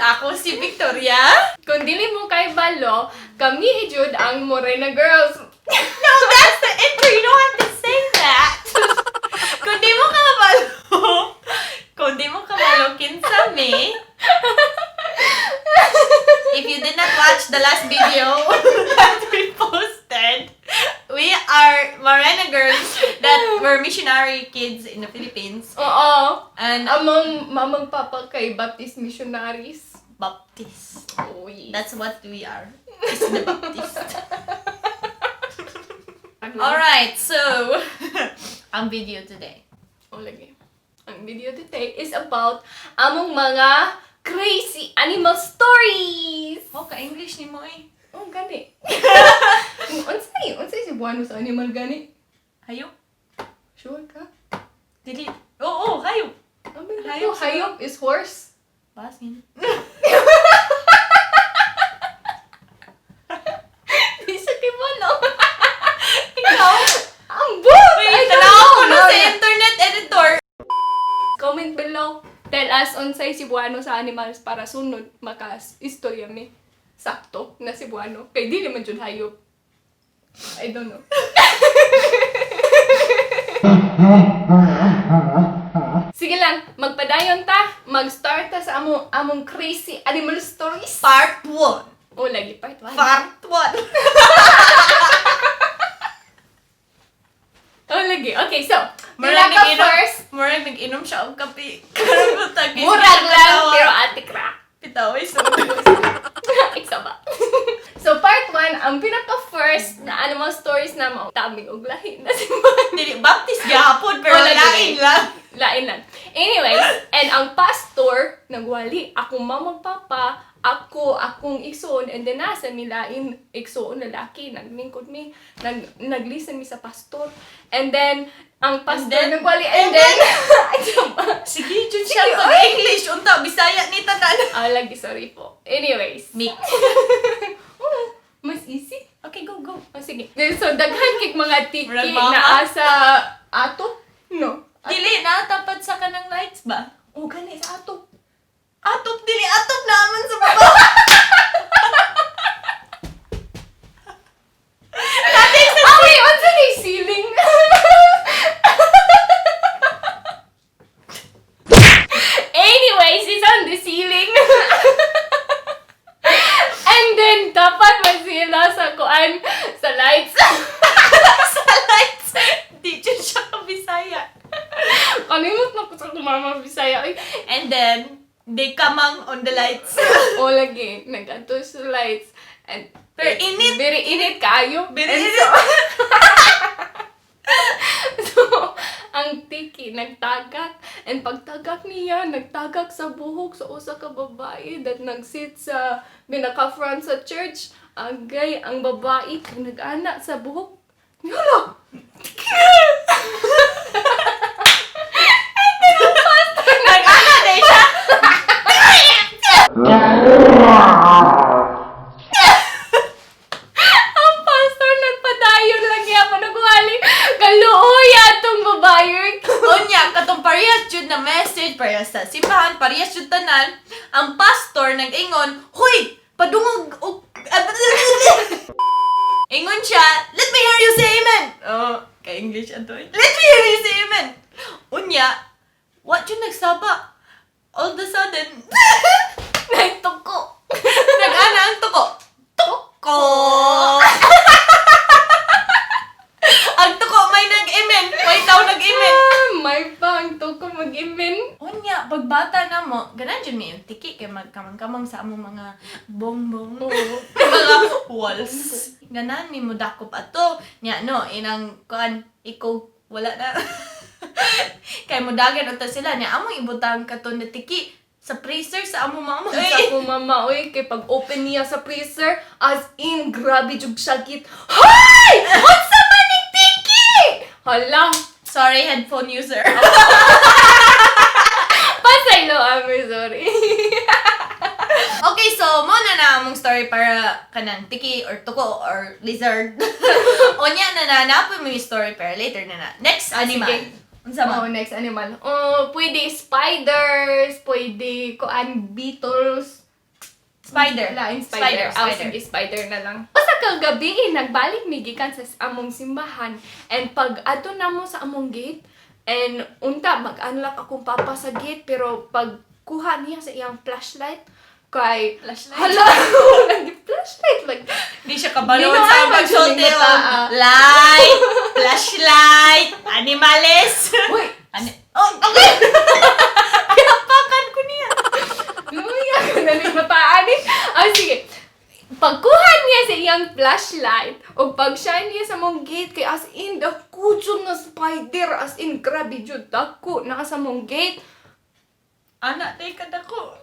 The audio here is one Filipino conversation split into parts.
Ako si Victoria. Kung dili mo kay balo, kami ijud ang Morena Girls. No, that's the intro. You don't have to say that. Kung di mo ka mabalo, kinsa me. If you did not watch the last video that we posted, we are Morena girls that were missionary kids in the Philippines. Oo. And Among mamang papa kay Baptist missionaries. Baptist. Oh, yes. That's what we are. It's the Baptist. Alright, so, ang video today. Oh, lagi. Ang video today is about among mga crazy animal stories. Oh, ka-English ni mo eh. Oh, gani. Unsay si buwano sa animal gani? Hayop? Sure ka? Dili. Oo, hayop. Hayop. Hayop. Hayop is horse. Basin. Di sa kibalo. Ikaw? Ang boot! Wait, tanaw ko na sa internet editor. Comment below. Tell us unsay Cebuano sa animals para sunod maka-istorya mi. Sakto na Cebuano. Kay di naman jud hayop. I don't know. Sige lang, magpadayon ta. Mag-start ta sa among crazy animal stories. Part 1. Oh, lagi part 1. Part 1. Oh, lagi. Okay, so, Murag first. nag-inom siya og kape. Karon ko tagis. Murag lang, pero ate crack. Pitaway sa Isa ba? So, part 1, ang pinaka-first na animal stories na mo, taming og lahi na si Dili, Baptist gihapon, pero Wala lain dili. lang. Lain lang. Anyways, and ang pastor, nagwali, akong mamang papa, akong igsoon, and then nasa nilain igsoon lalaki, naglingkod mi, naglisten mi sa pastor, and then, ang pastor then- nagwali, and then, Sige, dyan siya Sige, pag oy. English. Unta, Bisaya ni tanan. lagi, sorry po. Anyways. Mix. Mas easy. Okay, go, go. Oh, sige. So, daghan kik mga tiki Murag mama. na asa ato? No. Dili, natapad sa kanang lights ba? O, gani sa ato. Atop, dili, atop naman sa baba. Wait, unsa ni ceiling? Anyways, it's on the ceiling. And then, dapat masila sa kuan, sa lights. Sa lights. Di dyan siya kabisaya. Kalimut na ko sa kumama Bisaya. Ay, And then, they kamang on the lights. o lagi, nag-ato sa lights. And, Pero init. Very init kayo. Very And init. So, ang tiki, nagtagak. And pagtagak niya, nagtagak sa buhok sa usa ka babae that nagsit sa binaka-front sa church. Agay, ang babae, nag-ana sa buhok. Yala! Nag-ana na siya. Ang pastor nagpadayon lang niya pa nagwali. Kaluoy atong babae. Onya, katong parehas jud na message, parehas sa simbahan, parehas jud tanan. Ang pastor nag-ingon, "Hoy, padungog og..." Ingon siya, "Let me hear you say amen." Oh, ka-English ato. "Let me hear you say amen." Unya, what jud nagsaba? All of a sudden, Nagtuko. nag-ana ang tuko. Tuko! Ang tuko may nag-amen. May tao nag-amen. May pang tuko mag-imin. Unya, pagbata na mo, ganan dyan may tiki kay magkamang-kamang sa among mga bongbong. Mga walls. Ganan ni mo dakop ato. Nya, no, inang kuan, ikaw, wala na. Kay mo dagan unta sila. Nya, among ibutang katon na tiki sa freezer sa among mama. Sa ko mama, oy, kay pag open niya sa freezer, as in, grabe jug sakit. Hoy! Unsa man ning tiki? Hala, Sorry, headphone user. pasay lo, sorry. Okay, so mo na among story para kanang tiki or tuko or lizard. Unya na napoy mo yung story pero later na. Next animal. Sige. Unsa man? Oh, next animal. Oh, pwede spiders, pwede kuan beetles, Spider. Laing spider. Spider. Sige, spider na lang. Usa ka gabi, nagbalik mi gikan sa among simbahan. And pag ato na mo sa among gate, and unta, mag-unlock akong papa sa gate, pero pag kuha niya sa iyang flashlight, kay Flashlight? hala, lagi flashlight, like, Di siya kabalo Di sa naman pagsulti magsuling mata, o light, flashlight, animales. wait, Oh, okay! Kinapakan ko niya. luya ka na rin mataan eh. Sige. Pagkuha niya sa iyang flashlight, o pag-shine niya sa mong gate, kay as in, dako dyan na spider, as in, grabe dyan, dako, naka sa mong gate. Anak, tayo kadako.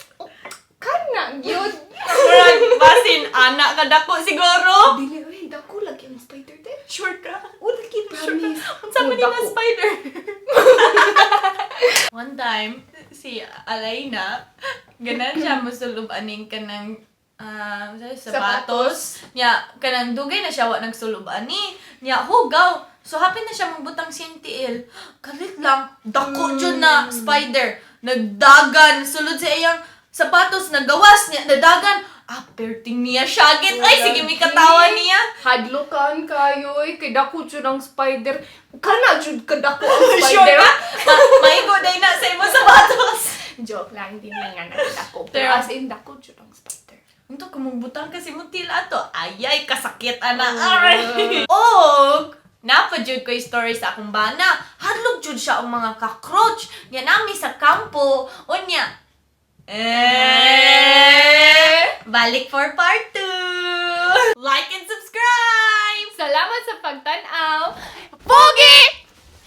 Kana, yun. Murag, basin, anak kadako siguro. Dili, uy, dako lagi ang spider din. Sure ka? O, lagi, promise. Unsa man Oh, nila dako. spider? One time, si Alaina, ganan siya musulub aning kanang sapatos. Nya kanang dugay na siya wa nagsulub ani. Nya hugaw. So hapin na siya magbutang CNTL. Kalit lang, dako jud na spider. Nagdagan sulod sa iyang sapatos, nagawas niya, nadagan. Perting niya syagit. Ay, sige, may katawa niya. Hadlokan kayo, kay dako dyan ang spider. Kana dyan ka dako ang Sure spider. ka? Maigo day na sa imong sapatos. Joke lang, hindi na nga nakadako. Pero Pero- as in, dako dyan ang spider. Unto kumugbutang kasi mo tila to. Ayay, kasakit ana. Aray. Og napadjud ko yung story sa akong bana. Hadlok jud siya ang mga cockroach. Nga nami sa kampo. Unya. Balik for part 2. Like and subscribe. Salamat sa pagtanaw. Pogi!